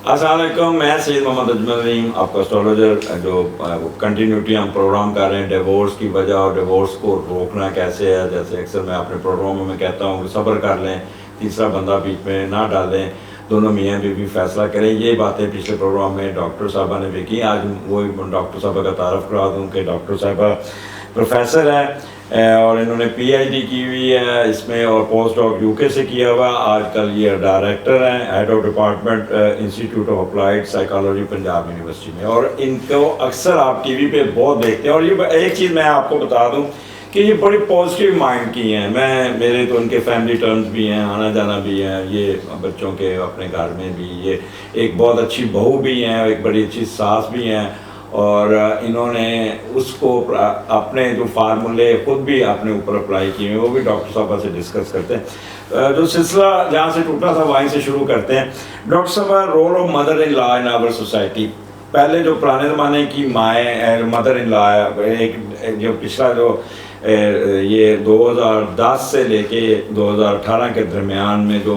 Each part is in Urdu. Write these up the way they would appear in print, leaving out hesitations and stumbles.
السلام علیکم، میں سید محمد اجمل رحیم، آپ کا اسٹرالوجر. جو کنٹینیوٹی ہم پروگرام کر رہے ہیں ڈیورس کی وجہ اور ڈیورس کو روکنا کیسے ہے. جیسے اکثر میں اپنے پروگراموں میں کہتا ہوں کہ صبر کر لیں، تیسرا بندہ بیچ میں نہ ڈالیں، دونوں میاں بیوی فیصلہ کریں. یہ باتیں پچھلے پروگرام میں ڈاکٹر صاحبہ نے بھی کی. آج وہی ڈاکٹر صاحبہ کا تعارف کرا دوں کہ ڈاکٹر صاحبہ پروفیسر ہے اور انہوں نے پی ایچ ڈی کی ہوئی ہے اس میں اور پوسٹ ڈاک یو کے سے کیا ہوا. آج کل یہ ڈائریکٹر ہیں head of department institute of applied psychology Punjab university میں. اور ان کو اکثر آپ ٹی وی پہ بہت دیکھتے ہیں. اور یہ ایک چیز میں آپ کو بتا دوں کہ یہ بڑی پازیٹیو مائنڈ کی ہیں. میرے تو ان کے فیملی ٹرمز بھی ہیں، آنا جانا بھی ہیں، یہ بچوں کے اپنے گھر میں بھی یہ ایک بہت اچھی بہو بھی ہیں، ایک بڑی اچھی ساس بھی ہیں. اور انہوں نے اس کو اپنے جو فارمولے خود بھی اپنے اوپر اپلائی کیے ہیں، وہ بھی ڈاکٹر صاحبہ سے ڈسکس کرتے ہیں. جو سلسلہ جہاں سے ٹوٹا تھا وہیں سے شروع کرتے ہیں. ڈاکٹر صاحبہ، role of mother in law in our society. پہلے جو پرانے زمانے کی مائیں مدر ان لا، ایک جو پچھلا جو یہ 2010 سے لے کے 2018 کے درمیان میں جو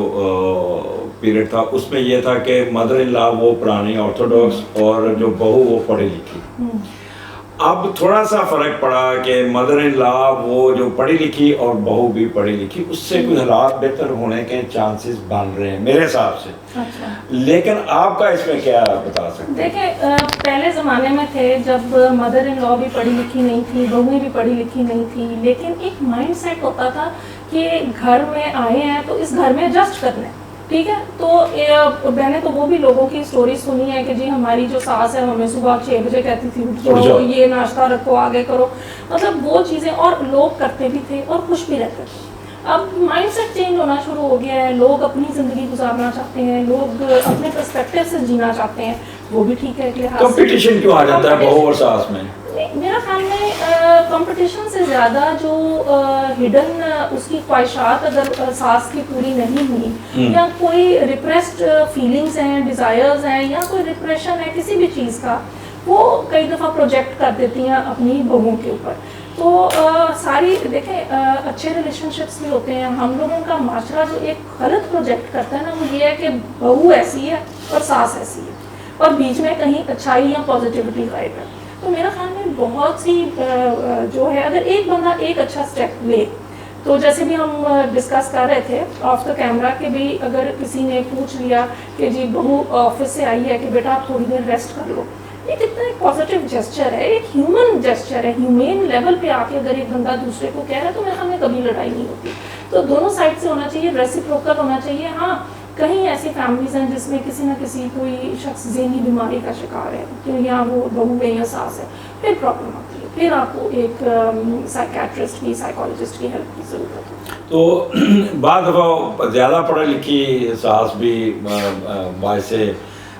پیریڈ تھا، اس میں یہ تھا کہ مدر ان لا وہ پرانی آرتھوڈاکس اور جو بہو وہ پڑھی لکھی. اب تھوڑا سا فرق پڑا کہ مدر ان لا وہ جو پڑھی لکھی اور بہو بھی پڑھی لکھی، اس سے کوئی حالات بہتر ہونے کے چانسز بن رہے ہیں میرے حساب سے. لیکن آپ کا اس میں کیا بتا سکتے ہیں؟ دیکھیں، پہلے زمانے میں تھے جب مدر ان لا بھی پڑھی لکھی نہیں تھی، بہویں بھی پڑھی لکھی نہیں تھی، لیکن ایک مائنڈ سیٹ ہوتا تھا کہ گھر میں آئے ہیں تو اس گھر میں ایڈجسٹ کرنا ہے. ٹھیک ہے، تو میں نے تو وہ بھی لوگوں کی سٹوری سنی ہے کہ جی ہماری جو ساس ہے ہمیں صبح 6 بجے کہتی تھی اٹھو، یہ ناشتہ رکھو، آگے کرو. مطلب وہ چیزیں، اور لوگ کرتے بھی تھے اور خوش بھی رہتے تھے. اب مائنڈ سیٹ چینج ہونا شروع ہو گیا ہے. لوگ اپنی زندگی گزارنا چاہتے ہیں، لوگ اپنے پرسپیکٹیو سے جینا چاہتے ہیں. وہ بھی ٹھیک ہے کہ کمپٹیشن کیوں آ جاتا ہے بہو اور ساس میں؟ میرا خیال میں کمپٹیشن سے زیادہ جو ہڈن اس کی خواہشات اگر ساس کی پوری نہیں ہوئی، یا کوئی ریپریسڈ فیلنگس ہیں، ڈیزائرز ہیں، یا کوئی ریپریشن ہے کسی بھی چیز کا، وہ کئی دفعہ پروجیکٹ کر دیتی ہیں اپنی بہوؤں کے اوپر. تو ساری دیکھیں اچھے ریلیشن شپس بھی ہوتے ہیں. ہم لوگوں کا معاشرہ جو ایک غلط پروجیکٹ کرتا ہے نا، وہ یہ ہے کہ بہو ایسی ہے اور ساس ایسی ہے، اور بیچ میں کہیں اچھائی یا پازیٹیوٹی غائب ہے. تو میرا خیال میں بہت سی جو ہے، اگر ایک بندہ ایک اچھا اسٹیپ لے، تو جیسے بھی ہم ڈسکس کر رہے تھے آف دا کیمرہ کہ بھی اگر کسی نے پوچھ لیا کہ جی بہو آفس سے آئی ہے کہ بیٹا آپ تھوڑی دیر ریسٹ کر لو، یہ کتنا ایک پازیٹیو جیسچر ہے، ایک ہیومن جیسچر ہے. ہیومین لیول پہ آ کے اگر ایک بندہ دوسرے کو کہہ رہا ہے تو میرے خیال میں کبھی لڑائی نہیں ہوتی. تو دونوں سائڈ سے ہونا چاہیے، ریسیپروکل ہونا چاہیے. ہاں، کہیں ایسی فیملیز ہیں جس میں کسی نہ کسی کوئی شخص ذہنی بیماری کا شکار ہے، کہ یا وہ بہو ہے یا ساس ہے، پھر پرابلم آتی ہے، پھر آپ کو ایک سائیکیٹرسٹ کی، سائیکالوجسٹ کی ہیلپ کی ضرورت ہے. تو بعض دفعہ زیادہ پڑھی لکھی ساس بھی باعث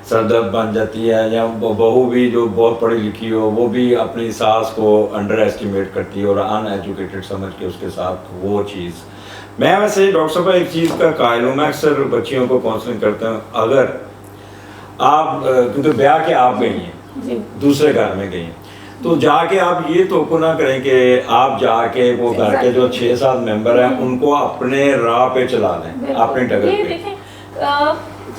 سردرد بن جاتی ہے، یا بہو بھی جو بہت پڑھی لکھی ہو وہ بھی اپنی ساس کو انڈر ایسٹیمیٹ کرتی ہے اور ان ایجوکیٹڈ سمجھ کے اس کے ساتھ وہ چیز. میں ویسے ڈاکٹر صاحب ایک چیز کا قائل ہوں، میں اکثر بچیوں کو کاؤنسلنگ کرتا ہوں. اگر آپ کیونکہ بیاہ کے آپ گئی ہیں، دوسرے گھر میں گئی ہیں، تو جا کے آپ یہ توقع نہ کریں کہ آپ جا کے وہ گھر کے جو 6-7 ممبر ہیں ان کو اپنے راہ پہ چلا دیں، اپنی ڈگر پہ.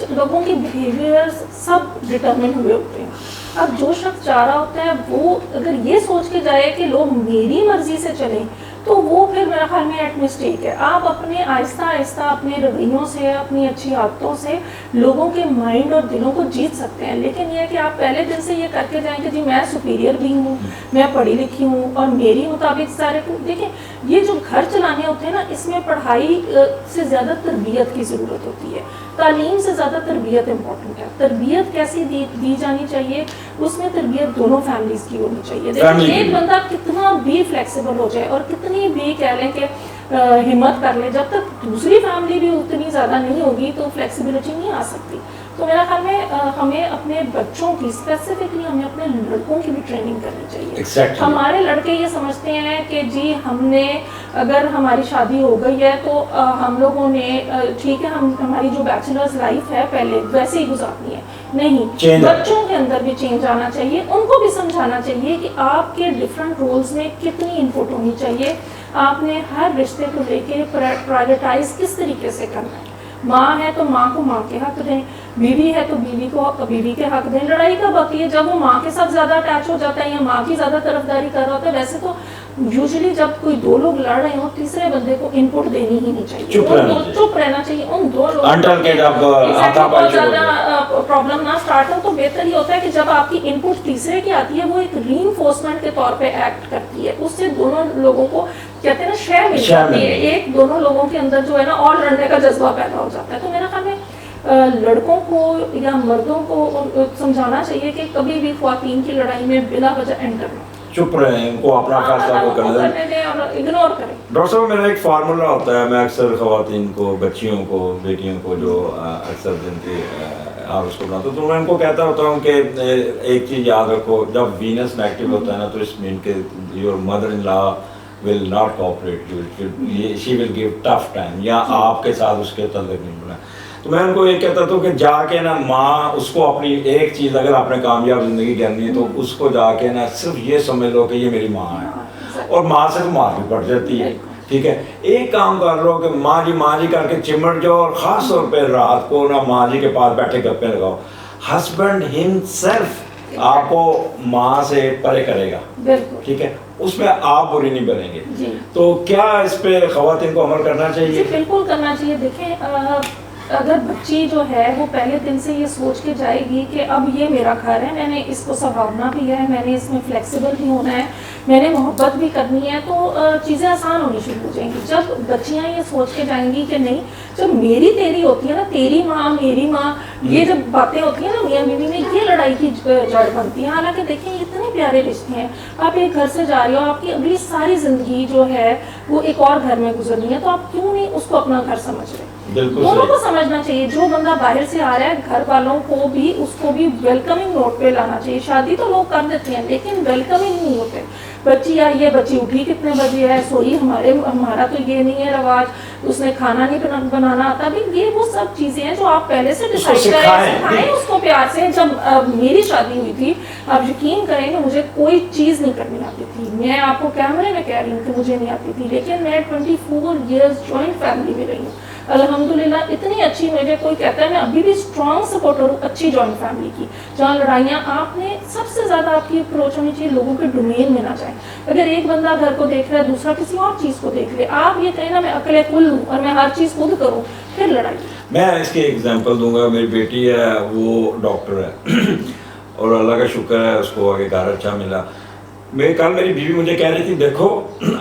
لوگوں کی بیہیویئر سب ڈٹرمن ہوئے ہوتے ہیں. اب جو شخص جا رہا ہوتا ہے وہ اگر یہ سوچ کے جائے کہ لوگ میری مرضی سے چلیں، تو وہ پھر میرا خیال میں ایٹ مسٹیک ہے. آپ اپنے آہستہ آہستہ اپنے رویوں سے، اپنی اچھی عادتوں سے لوگوں کے مائنڈ اور دلوں کو جیت سکتے ہیں. لیکن یہ کہ آپ پہلے دن سے یہ کر کے جائیں کہ جی میں سپیریئر بھی ہوں، میں پڑھی لکھی ہوں اور میری مطابق سارے کو. دیکھیں یہ جو گھر چلانے ہوتے ہیں نا، اس میں پڑھائی سے زیادہ تربیت کی ضرورت ہوتی ہے. تعلیم سے زیادہ تربیت امپورٹنٹ ہے. تربیت کیسی دی جانی چاہیے؟ اس میں تربیت دونوں فیملیز کی ہونی چاہیے. دیکھیں ایک بندہ کتنا بھی فلیکسیبل ہو جائے اور کتنی بھی کہہ لیں کہ ہمت کر لیں، جب تک دوسری فیملی بھی اتنی زیادہ نہیں ہوگی تو فلیکسیبلٹی نہیں آ سکتی. تو میرا خیال میں ہمیں اپنے بچوں کی، اسپیسیفکلی ہمیں اپنے لڑکوں کی بھی ٹریننگ کرنی چاہیے. ہمارے لڑکے یہ سمجھتے ہیں کہ جی ہم نے، اگر ہماری شادی ہو گئی ہے تو ہم لوگوں نے ٹھیک ہے، ہماری جو بیچلرز لائف ہے پہلے ویسے ہی گزارنی ہے. نہیں، بچوں کے اندر بھی چینج آنا چاہیے. ان کو بھی سمجھانا چاہیے کہ آپ کے ڈفرینٹ رولز میں کتنی انپٹ ہونی چاہیے. آپ نے ہر رشتے کو لے کے پرائیورٹائز کس طریقے سے کرنا ہے. ماں ہے تو ماں کو ماں کے حق دیں، بیوی ہے تو بیوی کو بیوی کے حق دیں. لڑائی کب آتی ہے؟ جب وہ ماں کے ساتھ زیادہ اٹیچ ہو جاتا ہے یا ماں کی زیادہ طرفداری کر رہا ہوتا ہے. ویسے تو یوزلی جب کوئی دو لوگ لڑ رہے ہوں تیسرے بندے کو ان پٹ دینی ہی نہیں چاہیے, چپ رہنا چاہیے. ان دو لوگوں بہت زیادہ پرابلم نہ اسٹارٹ ہو تو بہتر یہ ہوتا ہے کہ جب آپ کی ان پٹ تیسرے کی آتی ہے وہ ایک ری انفورسمنٹ کے طور پہ ایکٹ کرتی ہے, اس سے دونوں لوگوں کو کہتے ہیں نا شے مل جاتی ہے, ایک دونوں لوگوں کے اندر جو ہے نا اور لڑنے کا جذبہ پیدا ہو جاتا ہے. تو میرا خیال میں لڑکوں کو یا مردوں کو سمجھانا چاہیے کہ کبھی بھی خواتین کی لڑائی میں بلا وجہ انٹر نہ چپ رہیں, ان کو اپنا فیصلہ کو کرنے دیں اور اگنور کریں. ڈاکٹر صاحب میرا ایک فارمولا ہوتا ہے, میں اکثر خواتین کو, بچیوں کو, بیٹیوں کو جو اکثر جن کی اس کو بناتا ہوں تو میں ان کو کہتا ہوتا ہوں کہ ایک چیز یاد رکھو, جب وینس نیگیٹو ہوتا ہے نا تو اس مین کہ your mother in law will not cooperate, she will give tough time, یا آپ کے ساتھ اس کے تعلق نہیں بنا. تو میں ان کو یہ کہتا ہوں کہ جا کے نا ماں اس کو اپنی ایک چیز اگر آپ نے کامیاب زندگی کرنی ہے تو اس کو جا کے نا صرف یہ سمجھ لو کہ یہ میری ماں ہے, اور ماں سے تو مار بھی پڑ جاتی ہے. ٹھیک ہے, ایک کام کر لو کہ ماں جی کر کے چمٹ جاؤ, اور خاص طور پہ رات کو نا ماں جی کے پاس بیٹھے گپے لگاؤ. ہسبینڈ ہم سیلف آپ کو ماں سے پرے کرے گا, ٹھیک ہے, اس میں آپ بری نہیں بنیں گے. تو کیا اس پہ خواتین کو عمل کرنا چاہیے؟ بالکل کرنا چاہیے. دیکھیں اگر بچی جو ہے وہ پہلے دن سے یہ سوچ کے جائے گی کہ اب یہ میرا گھر ہے, میں نے اس کو سنبھالنا بھی ہے, میں نے اس میں فلیکسیبل بھی ہونا ہے, میں نے محبت بھی کرنی ہے, تو چیزیں آسان ہونی شروع ہو جائیں گی. جب بچیاں یہ سوچ کے جائیں گی کہ نہیں, جب میری تیری ہوتی ہے نا, تیری ماں میری ماں, یہ جب باتیں ہوتی ہیں نا میاں بیوی میں, یہ لڑائی کی جڑ بنتی ہے. حالانکہ دیکھیں اتنے پیارے رشتے ہیں, آپ ایک گھر سے جا رہے ہو, آپ کی اگلی ساری زندگی جو ہے وہ ایک اور گھر میں گزرنی ہے, تو آپ کیوں نہیں اس کو اپنا گھر سمجھ رہے؟ دونوں کو سمجھنا چاہیے. جو بندہ باہر سے آ رہا ہے گھر والوں کو بھی اس کو بھی ویلکمنگ نوٹ پہ لانا چاہیے. شادی تو لوگ کر دیتے ہیں لیکن ویلکمنگ نہیں ہوتے. بچی آئی ہے, بچی اٹھی کتنے بجے ہے, سوئی, ہمارا تو یہ نہیں ہے رواج, اس نے کھانا نہیں بنانا آتا. بھی یہ وہ سب چیزیں ہیں جو آپ پہلے سے ڈیسائیڈ کریں, سکھائیں اس کو پیار سے. جب میری شادی ہوئی تھی, آپ یقین کریں کہ مجھے کوئی چیز نہیں کرنی آتی تھی. میں آپ کو کیمرے میں کہہ رہی ہوں کہ مجھے نہیں آتی تھی, لیکن میں 24 ایئرز جوائنٹ فیملی میں رہی ہوں. الحمدللہ اتنی اچھی, مجھے کوئی کہتا ہے میں ابھی بھی اسٹرانگ سپورٹر ہوں اچھی جوائنٹ فیملی کی, جہاں لڑائیاں, آپ نے سب سے زیادہ آپ کی اپروچ ہونی چاہیے لوگوں کے ڈومین میں نہ جائیں. اگر ایک بندہ گھر کو دیکھ رہا ہے, دوسرا کسی اور چیز کو دیکھ لے, آپ یہ کہیں نا میں عقل کل ہوں اور میں ہر چیز خود کروں, پھر لڑائی. میں اس کی ایگزامپل دوں گا. میری بیٹی ہے وہ ڈاکٹر ہے اور اللہ کا شکر ہے اس کو آگے گھر اچھا ملا. کل میری بیوی مجھے کہہ رہی تھی دیکھو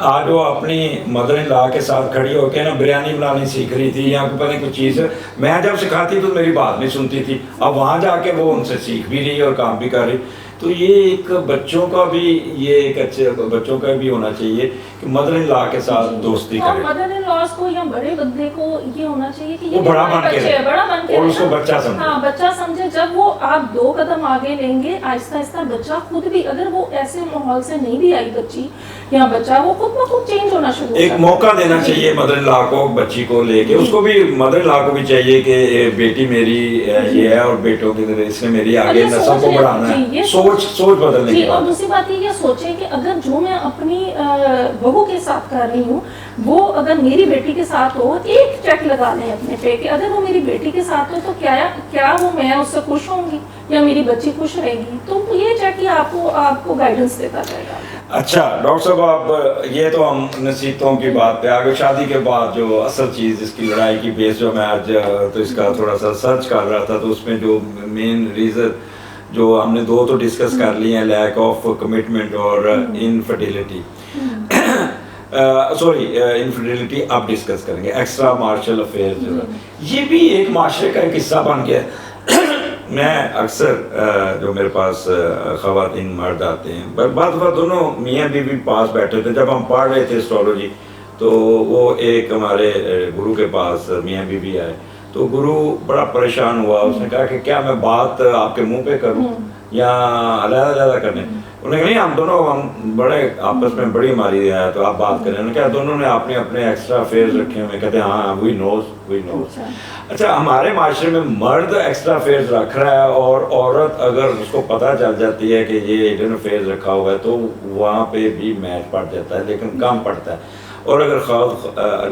آج وہ اپنی مدر ان لا کے ساتھ کھڑی ہو کے نا بریانی بنانی سیکھ رہی تھی یا پتہ نہیں کچھ چیز, میں جب سکھاتی تو میری بات نہیں سنتی تھی, اب وہاں جا کے وہ ان سے سیکھ بھی رہی اور کام بھی کر رہی. تو یہ ایک بچوں کا بھی, یہ ایک اچھے بچوں کا بھی ہونا چاہیے کہ مدر ان لا کے ساتھ دوستی کرے. مدر ان لاز کو یا بڑے بندے کو یہ ہونا چاہیے کہ یہ بڑا بن کے اور اس کو بچہ سمجھے. ہاں بچہ سمجھے. جب وہ آپ 2 قدم آگے لیں گے آہستہ آہستہ بچہ خود بھی, اگر وہ ایسے ماحول سے نہیں بھی آئی بچی یا بچہ, وہ خود بخود چینج ہونا شروع. ایک موقع دینا چاہیے مدر ان لا کو بچی کو لے کے. اس کو بھی مدر ان لا کو بھی چاہیے کہ بیٹی میری یہ ہے اور بیٹوں کی اس نے میری آگے نسل کو بڑھانا ہے, سوچ بدلنے کی. اور دوسری بات یہ سوچیں کہ اگر جو میں اپنی بہو کے ساتھ کر رہی ہوں وہ اگر میری بیٹی کے ساتھ ہو, ایک چیک لگا لیں اپنے پہ کہ اگر وہ میری بیٹی کے ساتھ ہو تو کیا وہ میں اس سے خوش ہوں گی یا میری بچی خوش رہے گی. تو یہ چیک آپ کو گائیڈنس دیتا جائے گا. اچھا ڈاکٹر صاحب, آپ یہ تو ہم نصیحتوں کی بات پہ آگے, شادی کے بعد جو اصل چیز اس کی لڑائی کی بیس جو میں آج تو اس کا تھوڑا سا سرچ کر رہا تھا تو اس میں جو مین ریزن جو ہم نے 2 تو ڈسکس کر لی ہیں, لیک آف کمٹمنٹ اور انفیڈیلٹی. انفیڈیلٹی اب ڈسکس کریں گے. ایکسٹرا مارشل افیئر جو ہے یہ بھی ایک معاشرے کا ایک حصہ بن گیا. میں اکثر جو میرے پاس خواتین مرد آتے ہیں, بعض دفعہ دونوں میاں بیوی پاس بیٹھے تھے, جب ہم پڑھ رہے تھے اسٹرالوجی تو وہ ایک ہمارے گرو کے پاس میاں بیوی آئے تو گرو بڑا پریشان ہوا. اس نے کہا کہ کیا میں بات آپ کے منہ پہ کروں یا علیحدہ کرنے. انہوں نے کہا نہیں, ہم دونوں ہم بڑے آپس میں بڑی ہماری ہے تو آپ بات کریں. انہوں نے کہا دونوں نے اپنے ایکسٹرا افیئرز رکھے ہوئے. کہتے ہیں ہاں وی نوز. اچھا ہمارے معاشرے میں مرد ایکسٹرا افیئرز رکھ رہا ہے اور عورت اگر اس کو پتہ چل جاتی ہے کہ یہ ہڈن افیئرز رکھا ہوا ہے تو وہاں پہ بھی میچ پڑ جاتا ہے لیکن کم پڑتا ہے. اور اگر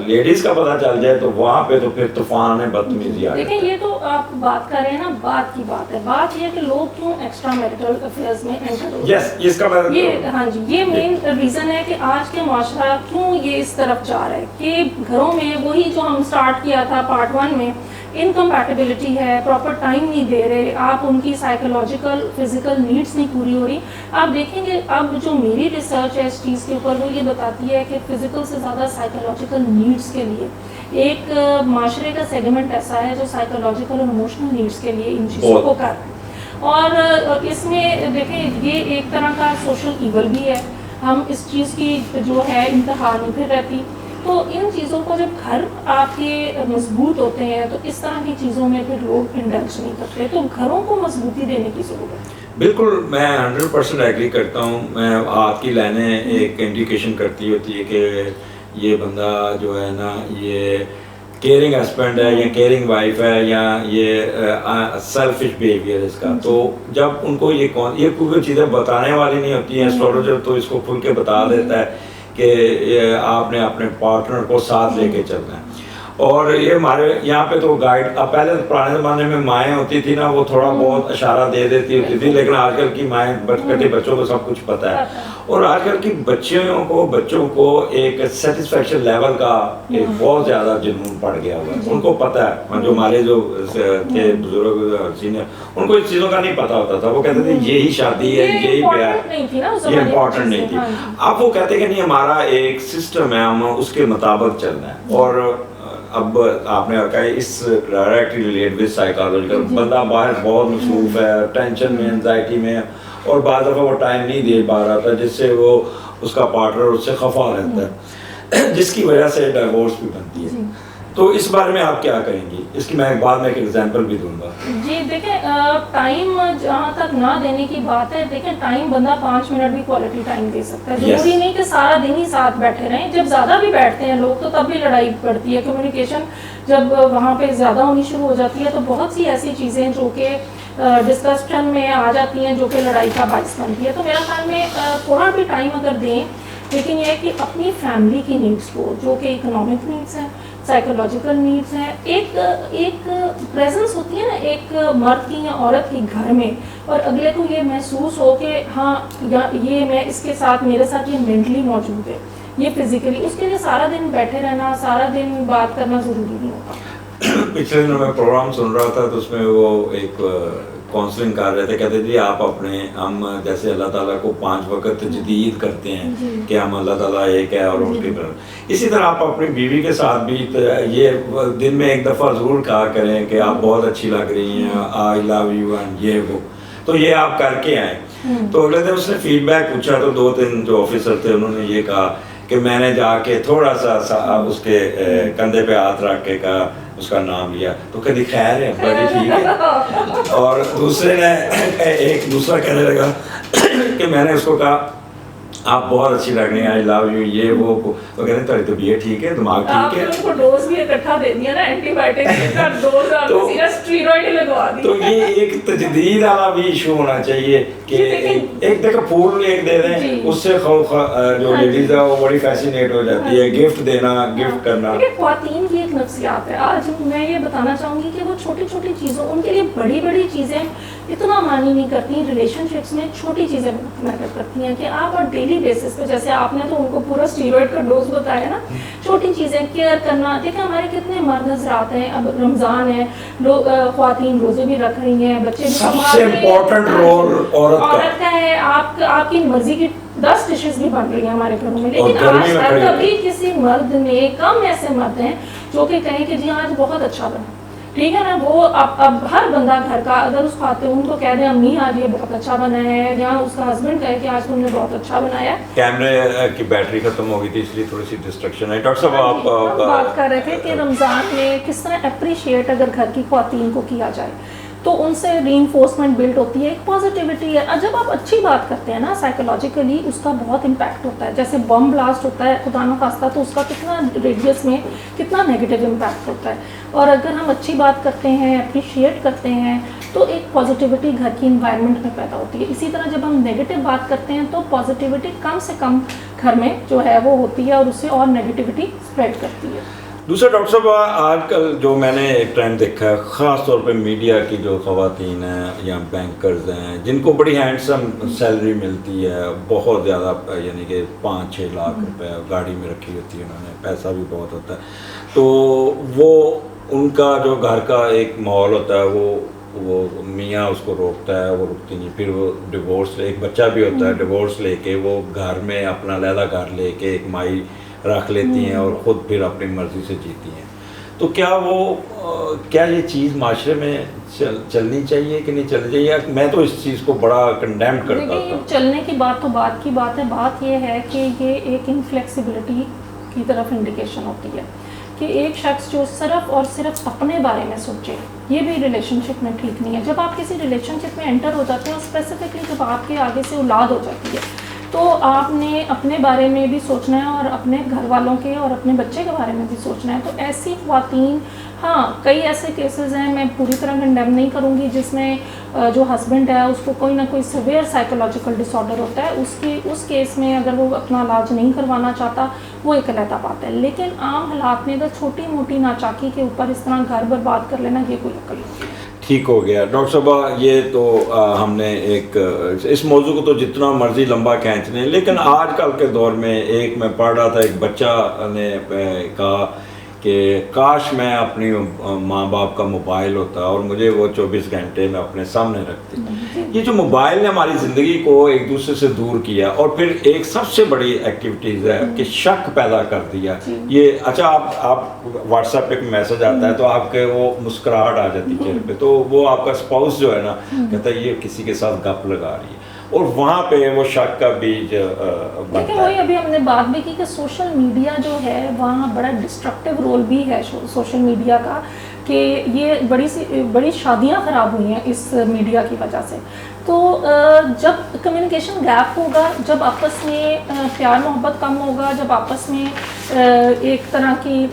لیڈیز کا پتہ چل جائے تو وہاں پہ تو پھر طوفان بدتمیزی آ دیکھیں یہ تو آپ بات کر رہے ہیں نا بات کی بات ہے. بات یہ ہے کہ لوگ کیوں ایکسٹرا میرٹل افیئرز میں انٹر ہوتے ہیں. اس کا یہ ہاں جی یہ مین ریزن ہے کہ آج کے معاشرہ کیوں یہ اس طرف جا رہا ہے کہ گھروں میں وہی جو ہم سٹارٹ کیا تھا پارٹ 1 میں, انکمپیٹیبلٹی ہے, پراپر ٹائم نہیں دے رہے آپ, ان کی سائیکولوجیکل فزیکل نیڈس نہیں پوری ہو رہی. آپ دیکھیں گے اب جو میری ریسرچ ہے اس چیز کے اوپر وہ یہ بتاتی ہے کہ فزیکل سے زیادہ سائیکولوجیکل نیڈس کے لیے ایک معاشرے کا سیگمنٹ ایسا ہے جو سائیکولوجیکل اور ایموشنل نیڈس کے لیے ان چیزوں کو کر رہے ہیں. اور اس میں دیکھیں یہ ایک طرح کا سوشل ایول بھی ہے, ہم اس چیز کی جو ہے انتہا نہیں پھر رہتی. تو ان چیزوں کو جب گھر آپ کے مضبوط ہوتے ہیں تو اس طرح کی چیزوں میں پھر لوگ انڈلج نہیں کرتے, تو گھروں کو مضبوطی دینے کی ضرورت ہے. بالکل میں 100% ایگری کرتا ہوں. میں آپ کی لائنیں ایک انڈیکیشن کرتی ہوتی ہے کہ یہ بندہ جو ہے نا یہ کیئرنگ ہسبینڈ ہے یا کیئرنگ وائف ہے یا یہ سیلفش بیہیویئر اس کا. تو جب ان کو یہ کوئی چیزیں بتانے والی نہیں ہوتی ہیں, اسٹرولوجر تو اس کو کھل کے بتا دیتا ہے کہ آپ نے اپنے پارٹنر کو ساتھ لے کے چلنا ہے. اور یہ ہمارے یہاں پہ تو گائیڈ, اب پہلے پرانے زمانے میں مائیں ہوتی تھی نا وہ تھوڑا بہت اشارہ دے دیتی ہوتی تھی, لیکن آج کل کی مائیں چھوٹے بچوں کو سب کچھ پتہ ہے. اور آج کل کی بچوں کو ایک سیٹسفیکشن لیول کا ایک بہت زیادہ جنون پڑ گیا ہوا ہے. ان کو پتہ ہے, جو ہمارے جو تھے بزرگ سینئر ان کو اس چیزوں کا نہیں پتہ ہوتا تھا. وہ کہتے تھے یہی شادی ہے, یہی پیار, یہ امپورٹنٹ نہیں تھی. اب وہ کہتے کہ نہیں ہمارا ایک سسٹم ہے, ہم اس کے مطابق چلنا ہے. اور اب آپ نے کہا اس ڈائریکٹلی ریلیٹ ود سائیکالوجیکل, بندہ باہر بہت مصروف ہے, ٹینشن میں, انزائٹی میں, اور بعض دفعہ وہ ٹائم نہیں دے پا رہا تھا جس سے وہ اس کا پارٹنر اس سے خفا رہتا ہے, جس کی وجہ سے ڈائیورس بھی بنتی ہے. تو اس بارے میں آپ کیا کہیں گی؟ اس کی میں بعد میں ایک ایگزامپل بھی دوں گا. جی دیکھیں ٹائم جہاں تک نہ دینے کی بات ہے, دیکھیں ٹائم بندہ 5 منٹ بھی کوالٹی ٹائم دے سکتا ہے. ضروری نہیں کہ سارا دن ہی ساتھ بیٹھے رہیں. جب زیادہ بھی بیٹھتے ہیں لوگ تو تب بھی لڑائی پڑتی ہے. کمیونیکیشن جب وہاں پہ زیادہ ہونی شروع ہو جاتی ہے تو بہت سی ایسی چیزیں جو کہ ڈسکشن میں آ جاتی ہیں جو کہ لڑائی کا باعث بنتی ہے. تو میرا خیال میں تھوڑا بھی ٹائم اگر دیں, لیکن یہ ہے کہ اپنی فیملی کی نیڈس کو, جو کہ اکنامک نیڈس ہیں, سائیکولوجیکل نیڈس ہیں, ایک پریزنس ہوتی ہے نا ایک مرد کی یا عورت کی گھر میں, اور اگلے کو یہ محسوس ہو کہ ہاں یہ میں اس کے ساتھ, میرے ساتھ یہ مینٹلی موجود ہے, یہ فزیکلی. اس کے لیے سارا دن بیٹھے رہنا, سارا دن بات کرنا ضروری نہیں ہوتا. پچھلے دنوں میں پروگرام سن رہا تھا تو اس میں وہ ایک کاؤنسلنگ کر رہے تھے, کہتے جی آپ ہم جیسے اللہ تعالیٰ کو 5 وقت تجدید کرتے ہیں کہ ہم اللہ تعالیٰ ایک ہے اور اس کے اسی طرح آپ اپنی بیوی کے ساتھ بھی یہ دن میں ایک دفعہ ضرور کہا کریں کہ آپ بہت اچھی لگ رہی ہیں, آئی لو یو اینڈ یہ وہ. تو یہ آپ کر کے آئیں. تو اگلے دن اس نے فیڈ بیک پوچھا تو 2-3 جو آفیسر تھے انہوں نے یہ کہا کہ میں نے جا کے تھوڑا سا اس کے کندھے پہ ہاتھ رکھ کے کہا, اس کا نام لیا تو کہتی خیر ہے, بڑی ٹھیک ہے. اور دوسرے نے ایک دوسرا کہنے لگا کہ میں نے اس کو کہا آپ بہت اچھی لگ رہی ہیں, آئی لو یو, یہ وہ کہتے ہیں تمہاری طبیعت ٹھیک ہے, دماغ ٹھیک ہے. آپ کو ڈوز بھی اکٹھا دے دیا نا, اینٹی بائیوٹک کا ڈوز, آپ کو سیدھا اسٹیرائڈ ہی لگوا دی. تو یہ ایک تجدید والا بھی ایشو ہونا چاہیے کہ ایک دیکھو پھول ایک دے دیں, اس سے جو لیڈیز ہے وہ بڑی فیسینیٹ ہو جاتی ہے. گفٹ دینا, گفٹ کرنا, خواتین کی ایک نفسیات ہے. آج میں یہ بتانا چاہوں گی کہ وہ چھوٹی چھوٹی چیزوں, ان کے لیے بڑی بڑی چیزیں اتنا معنی نہیں کرتی. ریلیشن شپس میں چھوٹی چیزیں میٹر کرتی ہیں کہ آپ اور ڈیلی بیسس پہ, جیسے آپ نے تو ان کو پورا اسٹیرائڈ کا ڈوز بتایا نا, چھوٹی چیزیں کیئر کرنا. دیکھیں ہمارے کتنے مرد حضرات ہیں, اب رمضان ہے, خواتین روزے بھی رکھ رہی ہیں, بچے بھی, سب سے امپورٹنٹ رول عورت کا ہے. آپ کی مرضی کی 10 ڈشز بھی بن رہی ہیں ہمارے گھروں میں, لیکن آج تک کبھی کسی مرد نے, کم ایسے مرد ہیں جو کہ کہیں کہ جی آج بہت اچھا بنا, ٹھیک ہے نا. وہ اب ہر بندہ گھر کا اگر اس خاتون کو کہہ دیں امی آج یہ بہت اچھا بنا ہے, یا اس کا ہسبینڈ کہے کہ آج تم نے بہت اچھا بنایا. کیمرے کی بیٹری ختم ہو گئی تھی اس لیے تھوڑی سی ڈسٹریکشن ہے. ڈاکٹر صاحب آپ بات کر رہے تھے کہ رمضان میں کس طرح اپریشیٹ اگر گھر کی خواتین کو کیا جائے تو ان سے ری انفورسمنٹ بلڈ ہوتی ہے, ایک پازیٹیوٹی ہے. جب آپ اچھی بات کرتے ہیں نا سائیکولوجیکلی اس کا بہت امپیکٹ ہوتا ہے. جیسے بم بلاسٹ ہوتا ہے خدا نخواستہ تو اس کا کتنا ریڈیس میں کتنا نیگیٹو امپیکٹ ہوتا ہے. اور اگر ہم اچھی بات کرتے ہیں, اپریشیٹ کرتے ہیں, تو ایک پازیٹیوٹی گھر کی انوائرمنٹ میں پیدا ہوتی ہے. اسی طرح جب ہم نیگیٹو بات کرتے ہیں تو پازیٹیوٹی کم سے کم گھر میں جو ہے وہ ہوتی ہے اور اس سے اور نیگیٹیوٹی اسپریڈ کرتی ہے. دوسرا ڈاکٹر صاحب آج کل جو میں نے ایک ٹرینڈ دیکھا ہے خاص طور پہ میڈیا کی جو خواتین ہیں یا بینکرز ہیں جن کو بڑی ہینڈسم سیلری ملتی ہے, بہت زیادہ, یعنی کہ 5-6 لاکھ روپے گاڑی میں رکھی ہوتی ہے انہوں نے, پیسہ بھی بہت ہوتا ہے, تو وہ ان کا جو گھر کا ایک ماحول ہوتا ہے وہ میاں اس کو روکتا ہے, وہ رکتی نہیں, پھر وہ ڈیورس, ایک بچہ بھی ہوتا ہے, ڈیورس لے کے وہ گھر میں اپنا علیحدہ گھر لے کے ایک مائی رکھ لیتی ہیں اور خود پھر اپنی مرضی سے جیتی ہیں. تو کیا یہ چیز معاشرے میں چلنی چاہیے کہ نہیں چلنی چاہیے؟ میں تو اس چیز کو بڑا کنڈیم کرتا تھا. چلنے کی بات تو بات کی بات ہے, بات یہ ہے کہ یہ ایک انفلیکسیبلٹی کی طرف انڈیکیشن ہوتی ہے کہ ایک شخص جو صرف اور صرف اپنے بارے میں سوچے, یہ بھی ریلیشن شپ میں ٹھیک نہیں ہے. جب آپ کسی ریلیشن شپ میں انٹر ہو جاتے ہیں اور اسپیسیفکلی جب آپ کے آگے سے اولاد ہو جاتی ہے تو آپ نے اپنے بارے میں بھی سوچنا ہے اور اپنے گھر والوں کے اور اپنے بچے کے بارے میں بھی سوچنا ہے. تو ایسی خواتین, ہاں کئی ایسے کیسز ہیں, میں پوری طرح کنڈیم نہیں کروں گی, جس میں جو ہسبینڈ ہے اس کو کوئی نہ کوئی سیویئر سائیکولوجیکل ڈس آرڈر ہوتا ہے, اس کیس میں اگر وہ اپنا علاج نہیں کروانا چاہتا وہ ایک علیحدہ بات ہے. لیکن عام حالات میں اگر چھوٹی موٹی ناچاکی کے اوپر اس طرح گھر برباد کر لینا, یہ کوئی عقل نہیں ہے. ٹھیک ہو گیا ڈاکٹر صاحبہ, یہ تو ہم نے ایک اس موضوع کو تو جتنا مرضی لمبا کھینچ لیں, لیکن آج کل کے دور میں ایک میں پڑھ رہا تھا, ایک بچہ نے کہا کہ کاش میں اپنی ماں باپ کا موبائل ہوتا اور مجھے وہ 24 گھنٹے میں اپنے سامنے رکھتی. یہ جو موبائل نے ہماری زندگی کو ایک دوسرے سے دور کیا, اور پھر ایک سب سے بڑی ایکٹیویٹیز ہے کہ شک پیدا کر دیا. یہ اچھا آپ واٹس ایپ پہ ایک میسج آتا ہے تو آپ کے وہ مسکراہٹ آ جاتی چہرے پہ, تو وہ آپ کا اسپاؤس جو ہے نا کہتا ہے یہ کسی کے ساتھ گپ لگا رہی ہے, اور وہاں پہ وہ شک کا بیج بنتا ہے. وہی ابھی ہم نے بات بھی کی کہ سوشل میڈیا جو ہے وہاں بڑا ڈسٹرکٹیو رول بھی ہے سوشل میڈیا کا, کہ یہ بڑی شادیاں خراب ہوئی ہیں اس میڈیا کی وجہ سے. تو جب کمیونیکیشن گیپ ہوگا, جب آپس میں پیار محبت کم ہوگا, جب آپس میں ایک طرح کی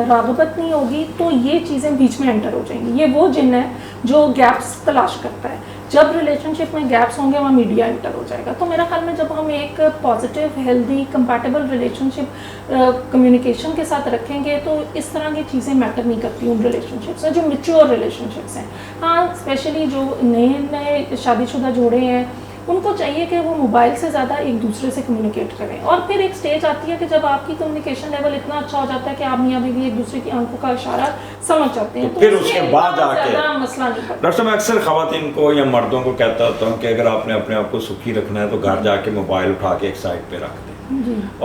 راغبت نہیں ہوگی, تو یہ چیزیں بیچ میں انٹر ہو جائیں گی. یہ وہ جن ہے جو گیپس تلاش کرتا ہے. جب ریلیشن شپ میں گیپس ہوں گے وہاں میڈیا انٹر ہو جائے گا. تو میرا خیال میں جب ہم ایک پازیٹیو ہیلدی کمپیٹیبل ریلیشن شپ کمیونیکیشن کے ساتھ رکھیں گے تو اس طرح کی چیزیں میٹر نہیں کرتی ان ریلیشن شپس میں, جو میچور ریلیشن شپس ہیں. ہاں اسپیشلی جو نئے شادی شدہ جوڑے ہیں ان کو چاہیے کہ وہ موبائل سے زیادہ ایک دوسرے سے کمیونیکیٹ کریں, اور پھر ایک سٹیج آتی ہے کہ جب آپ کی کمیونیکیشن لیول اتنا اچھا ہو جاتا ہے کہ آپ میاں بیوی ایک دوسرے کی آنکھوں کا اشارہ سمجھ جاتے ہیں, تو پھر اس کے بعد آ کے مسئلہ نہیں پڑتا. ڈاکٹر صاحب میں اکثر خواتین کو یا مردوں کو کہتا ہوتا ہوں کہ اگر آپ نے اپنے آپ کو سکھی رکھنا ہے تو گھر جا کے موبائل اٹھا کے ایک سائڈ پہ رکھ دیں,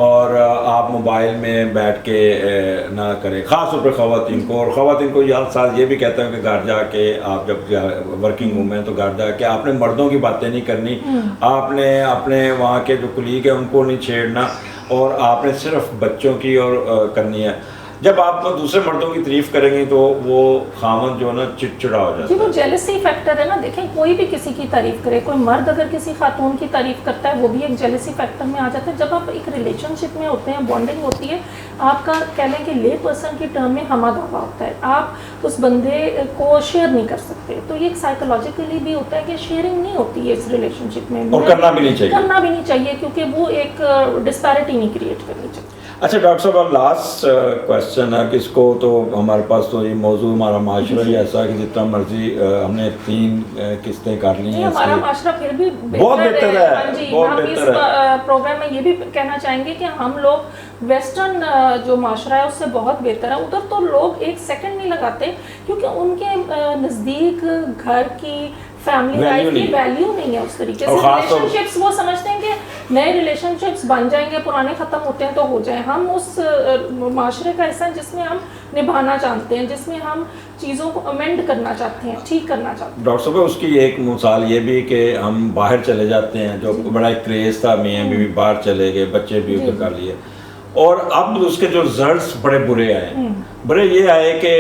اور آپ موبائل میں بیٹھ کے نہ کریں, خاص طور پہ خواتین کو. اور خواتین کو ساتھ یہ بھی کہتا ہوں کہ گھر جا کے آپ جب ورکنگ وومن تو گھر جا کے آپ نے مردوں کی باتیں نہیں کرنی, آپ نے اپنے وہاں کے جو کلیگ ہیں ان کو نہیں چھیڑنا, اور آپ نے صرف بچوں کی اور کرنی ہے. جب آپ دوسرے مردوں کی تعریف کریں گے تو وہ خامن جو ہے نا چڑچڑا ہو جاتا ہے. جی وہ جیلسی فیکٹر ہے نا. دیکھیں کوئی بھی کسی کی تعریف کرے, کوئی مرد اگر کسی خاتون کی تعریف کرتا ہے وہ بھی ایک جیلسی فیکٹر میں آ جاتا ہے. جب آپ ایک ریلیشن شپ میں ہوتے ہیں, بانڈنگ ہوتی ہے, آپ کا کہہ لیں کہ لے پرسن کی ٹرم میں ہمہ دعویٰ ہوتا ہے, آپ اس بندے کو شیئر نہیں کر سکتے. تو یہ ایک سائیکولوجیکلی بھی ہوتا ہے کہ شیئرنگ نہیں ہوتی ہے اس ریلیشن شپ میں, اور کرنا بھی نہیں چاہیے کیونکہ وہ ایک ڈسپیرٹی نہیں کریٹ کرنی چاہیے. اچھا ڈاکٹر صاحب لاسٹ کوشچن ہے کہ اس کو تو ہمارے پاس تو یہ موضوع ہمارا معاشرہ ہی ایسا کہ جتنا مرضی ہم نے 3 قسطیں کر لی ہیں, ہمارا معاشرہ پھر بھی بہت بہتر ہے. ہم اس پروگرام میں یہ بھی کہنا چاہیں گے کہ ہم لوگ ویسٹرن جو معاشرہ ہے اس سے بہت بہتر ہے. ادھر تو لوگ ایک سیکنڈ نہیں لگاتے کیونکہ ان کے نزدیک گھر کی فیملی لائف کی ویلیو نہیں ہے اس طریقے سے. ریلیشن شپس وہ سمجھتے ہیں کہ نئے ریلیشن شپس بن جائیں گے, پرانے ختم ہوتے ہیں تو ہو جائیں. ہم اس معاشرے کا حصہ ہیں جس میں ہم نبھانا چاہتے ہیں, جس میں ہم چیزوں کو امینڈ کرنا چاہتے ہیں, ٹھیک کرنا چاہتے ہیں. ڈاکٹر صاحب اس کی ایک مثال یہ بھی کہ ہم باہر چلے جاتے ہیں, جو بڑا ایک کریز تھا, میاں بیوی باہر چلے گئے, بچے بھی کر لیے, اور اب اس کے جو رزلٹس بڑے برے آئے. بڑے یہ آئے کہ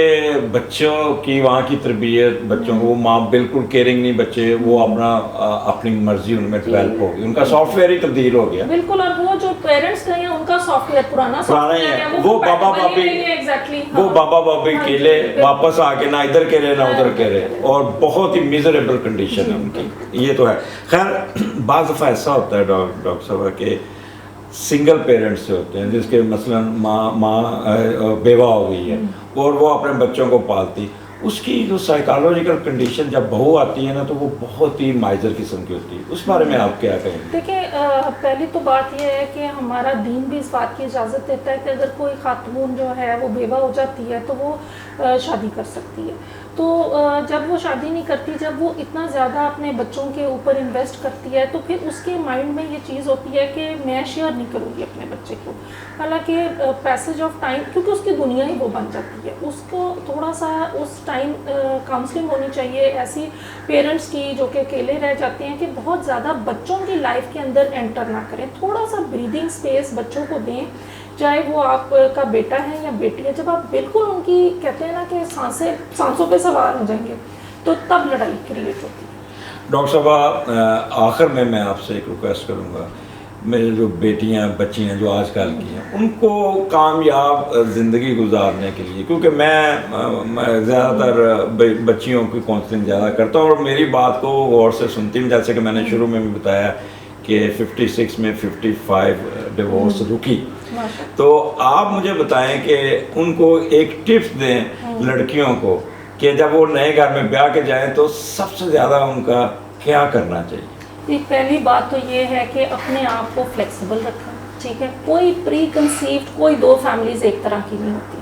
بچوں کی وہاں کی تربیت، بچوں کو ماں بالکل کیئرنگ نہیں، بچے وہ اپنی مرضی ان میں ڈیولپ ہوگی، ان کا سافٹ ویئر ہی تبدیل ہو گیا بالکل. اور وہ جو پیرنٹس گئے ہیں ان کا سافٹ ویئر پرانا ہی ہے، وہ بابا بابی کیلے واپس آ کے نہ ادھر کے رہے نہ ادھر کے رہے، اور بہت ہی میزریبل کنڈیشن ہے ان کی. یہ تو ہے. خیر بعض دفعہ ایسا ہوتا ہے ڈاکٹر صاحب کہ سنگل پیرنٹس سے ہوتے ہیں، جس کے مثلاً ماں بیوہ ہو گئی ہے اور وہ اپنے بچوں کو پالتی، اس کی جو سائیکالوجیکل کنڈیشن جب بہو آتی ہے نا تو وہ بہت ہی مائزر قسم کی ہوتی ہے. اس بارے میں آپ کیا کہیں گے؟ دیکھیں پہلی تو بات یہ ہے کہ ہمارا دین بھی اس بات کی اجازت دیتا ہے کہ اگر کوئی خاتون جو ہے وہ بیوہ ہو جاتی ہے تو وہ شادی کر سکتی ہے. تو جب وہ شادی نہیں کرتی، جب وہ اتنا زیادہ اپنے بچوں کے اوپر انویسٹ کرتی ہے تو پھر اس کے مائنڈ میں یہ چیز ہوتی ہے کہ میں شیئر نہیں کروں گی اپنے بچے کو. حالانکہ پیسج آف ٹائم، کیونکہ اس کی دنیا ہی وہ بن جاتی ہے، اس کو تھوڑا سا اس ٹائم کاؤنسلنگ ہونی چاہیے ایسی پیرنٹس کی جو کہ اکیلے رہ جاتے ہیں کہ بہت زیادہ بچوں کی لائف کے اندر انٹر نہ کریں. تھوڑا سا بریدنگ اسپیس بچوں کو دیں، چاہے وہ آپ کا بیٹا ہے یا بیٹی ہے. جب آپ بالکل ان کی کہتے ہیں نا کہ سانسوں پہ سوار ہو جائیں گے تو تب لڑائی کریٹ ہوتی ہے. ڈاکٹر صاحب آخر میں آپ سے ایک ریکویسٹ کروں گا، میرے جو بیٹیاں بچی ہیں جو آج کل کی ہیں ان کو کامیاب زندگی گزارنے کے لیے، کیونکہ میں زیادہ تر بچیوں کی کاؤنسلنگ زیادہ کرتا ہوں اور میری بات کو غور سے سنتی ہوں، جیسے کہ میں نے شروع میں بھی بتایا کہ 56 میں 55 ڈیورس رکی. تو آپ مجھے بتائیں کہ ان کو ایک ٹپس دیں لڑکیوں کو کہ جب وہ نئے گھر میں بیاہ کے جائیں تو سب سے زیادہ ان کا کیا کرنا چاہیے؟ پہلی بات تو یہ ہے کہ اپنے آپ کو فلیکسیبل رکھیں. ٹھیک ہے، کوئی پری کنسیوڈ کوئی دو فیملیز ایک طرح کی نہیں ہوتی.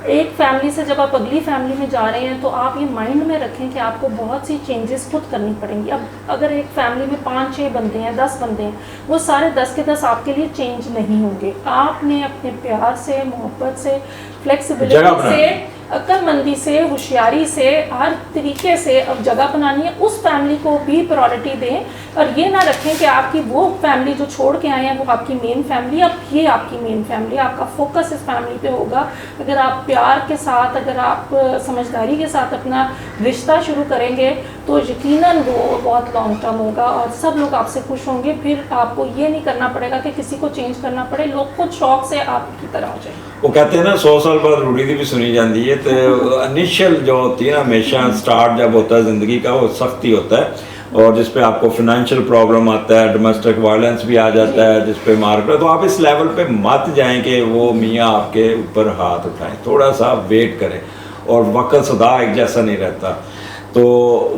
ایک فیملی سے جب آپ اگلی فیملی میں جا رہے ہیں تو آپ یہ مائنڈ میں رکھیں کہ آپ کو بہت سی چینجز خود کرنی پڑیں گی. اب اگر ایک فیملی میں 5-6 بندے ہیں، 10 بندے ہیں، وہ سارے 10 کے 10 آپ کے لیے چینج نہیں ہوں گے. آپ نے اپنے پیار سے، محبت سے، فلیکسیبلٹی سے، عقل مندی سے، ہوشیاری سے، ہر طریقے سے اب جگہ بنانی ہے. اس فیملی کو بھی پرائورٹی دیں اور یہ نہ رکھیں کہ آپ کی وہ فیملی جو چھوڑ کے آئے ہیں وہ آپ کی مین فیملی، اب یہ آپ کی مین فیملی. آپ کا فوکس اس فیملی پہ ہوگا. اگر آپ پیار کے ساتھ، اگر آپ سمجھداری کے ساتھ اپنا رشتہ شروع کریں گے تو یقیناً وہ بہت لانگ ٹرم ہوگا اور سب لوگ آپ سے خوش ہوں گے. پھر آپ کو یہ نہیں کرنا پڑے گا کہ کسی کو چینج کرنا پڑے، لوگ خود شوق سے آپ کی طرح ہو جائیں. وہ کہتے ہیں نا 100 سال بعد روڑی دی بھی سنی جاتی ہے. تو انیشل جو ہوتی ہے نا ہمیشہ سٹارٹ جب ہوتا ہے زندگی کا وہ سختی ہوتا ہے، اور جس پہ آپ کو فائنینشیل پرابلم آتا ہے، ڈومیسٹک وائلنس بھی آ جاتا ہے، جس پہ مارکیٹ، تو آپ اس لیول پہ مت جائیں کہ وہ میاں آپ کے اوپر ہاتھ اٹھائیں. تھوڑا سا ویٹ کریں، اور وقت صدا ایک جیسا نہیں رہتا. تو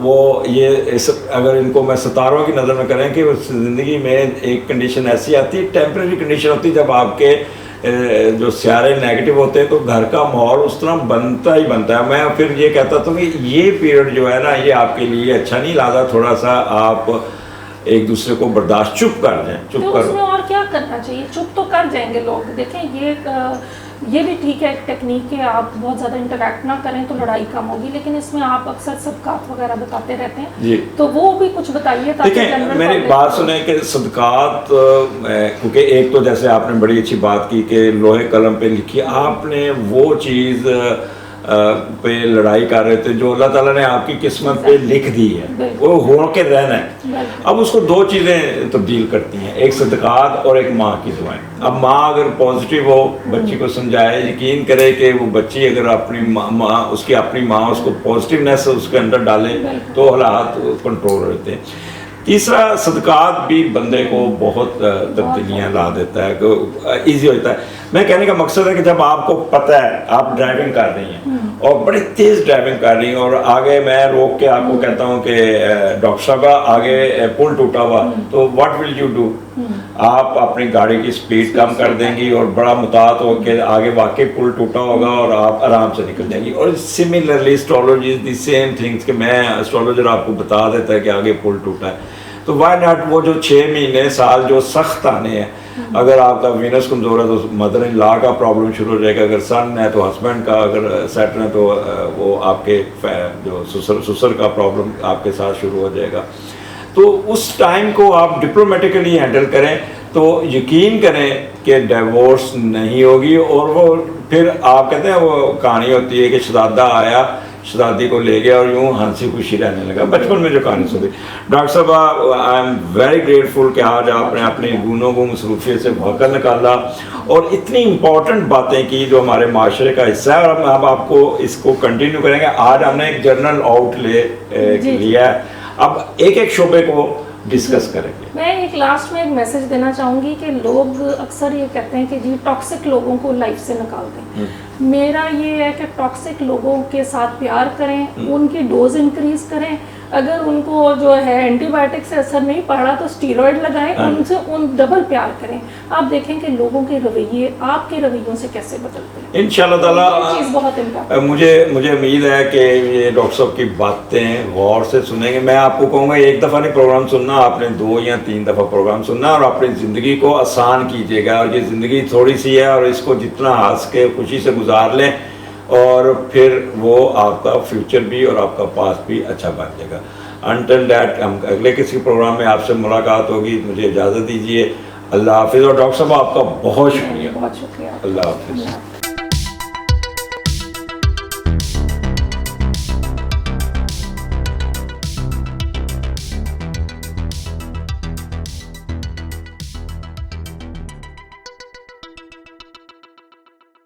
وہ یہ اگر ان کو میں ستاروں کی نظر میں کریں کہ زندگی میں ایک کنڈیشن ایسی آتی ہے، ٹیمپریری کنڈیشن ہوتی ہے، جب آپ کے جو سیارے نیگیٹو ہوتے ہیں تو گھر کا ماحول اس طرح بنتا ہی بنتا ہے. میں پھر یہ کہتا تھا کہ یہ پیریڈ جو ہے نا یہ آپ کے لیے اچھا نہیں لگا. تھوڑا سا آپ ایک دوسرے کو برداشت چپ کر جائیں. چپ کر، اس میں اور کیا کرنا چاہیے؟ چپ تو کر جائیں گے لوگ. دیکھیں یہ بھی ٹھیک ہے ٹیکنیک ہے، آپ بہت زیادہ انٹریکٹ نہ کریں تو لڑائی کم ہوگی، لیکن اس میں آپ اکثر صدقات وغیرہ بتاتے رہتے ہیں جی، تو وہ بھی کچھ بتائیے. دیکھیں میری بات سنیں کہ صدقات، کیونکہ ایک تو جیسے آپ نے بڑی اچھی بات کی کہ لوہے قلم پہ لکھی، آپ نے وہ چیز پہ لڑائی کر رہے تھے جو اللہ تعالیٰ نے آپ کی قسمت پہ لکھ دی ہے، وہ ہو کے رہنا ہے. اب اس کو دو چیزیں تبدیل کرتی ہیں، ایک صدقات اور ایک ماں کی دعائیں. اب ماں اگر پازیٹیو ہو، بچی کو سمجھائے، یقین کرے کہ وہ بچی اگر اپنی ماں، اس کی اپنی ماں اس کو پازیٹیونیس اس کے اندر ڈالے تو حالات کنٹرول رہتے ہیں. تیسرا، صدقات بھی بندے کو بہت تبدیلیاں لا دیتا ہے، ایزی ہوتا ہے. میں کہنے کا مقصد ہے کہ جب آپ کو پتہ ہے آپ ڈرائیونگ کر رہی ہیں اور بڑی تیز ڈرائیونگ کر رہی ہیں، اور آگے میں روک کے آپ کو کہتا ہوں کہ ڈاکٹر صاحبہ آگے پل ٹوٹا ہوا، تو واٹ ول یو ڈو؟ آپ اپنی گاڑی کی سپیڈ کم کر دیں گی اور بڑا محتاط ہو کے آگے واقعی پل ٹوٹا ہوگا اور آپ آرام سے نکل جائیں گی. اور similarly astrology is the same things کہ میں اسٹرالوجر آپ کو بتا دیتا ہے کہ آگے پل ٹوٹا ہے، تو وائی ناٹ وہ جو 6 مہینے سال جو سخت آنے ہیں، اگر آپ کا وینس کمزور ہے تو مدر ان لا کا پرابلم شروع ہو جائے گا، اگر سن ہے تو ہسبینڈ کا، اگر سیٹن ہے تو وہ آپ کے جو سسر کا پرابلم آپ کے ساتھ شروع ہو جائے گا. تو اس ٹائم کو آپ ڈپلومیٹکلی ہینڈل کریں تو یقین کریں کہ ڈیورس نہیں ہوگی. اور وہ پھر آپ کہتے ہیں وہ کہانی ہوتی ہے کہ شہزادہ آیا شہزادی کو لے گیا اور یوں ہنسی خوشی رہنے لگا، بچپن میں جو کہانی سنی. ڈاکٹر صاحب آئی ایم ویری گریٹفل کہ آج آپ نے اپنی گونوں کو مصروفیت سے وقت نکالا اور اتنی امپورٹنٹ باتیں کی جو ہمارے معاشرے کا حصہ ہے، اور ہم آپ کو اس کو کنٹینیو کریں گے. آج ہم نے ایک جرنل آؤٹ لیا ہے، اب ایک ایک شعبے کو ڈسکس کریں گے. میں ایک لاسٹ میں ایک میسج دینا چاہوں گی کہ لوگ اکثر یہ کہتے ہیں کہ جی ٹاکسک لوگوں کو لائف سے نکال دیں. میرا یہ ہے کہ ٹاکسک لوگوں کے ساتھ پیار کریں، ان کی ڈوز انکریز کریں. اگر ان کو جو ہے اینٹی بایوٹک سے اثر نہیں پڑ رہا تو اسٹیرائڈ لگائیں، ان سے ڈبل پیار کریں. آپ دیکھیں کہ لوگوں کے رویے آپ کے رویوں سے کیسے بدلتے ہیں. انشاءاللہ تعالیٰ چیز بہت امپورٹنٹ. مجھے امید ہے کہ یہ ڈاکٹر صاحب کی باتیں غور سے سنیں گے. میں آپ کو کہوں گا ایک دفعہ نہیں پروگرام سننا، آپ نے 2 یا 3 دفعہ پروگرام سننا اور اپنی زندگی کو آسان کیجیے گا. اور یہ زندگی تھوڑی سی ہے اور اس کو جتنا ہنس کے خوشی سے گزار لیں اور پھر وہ آپ کا فیوچر بھی اور آپ کا پاسٹ بھی اچھا بن جائے گا. انٹل دیٹ ہم اگلے کسی پروگرام میں آپ سے ملاقات ہوگی. مجھے اجازت دیجیے. اللہ حافظ. اور ڈاکٹر صاحب آپ کا بہت شکریہ. بہت شکریہ. اللہ حافظ.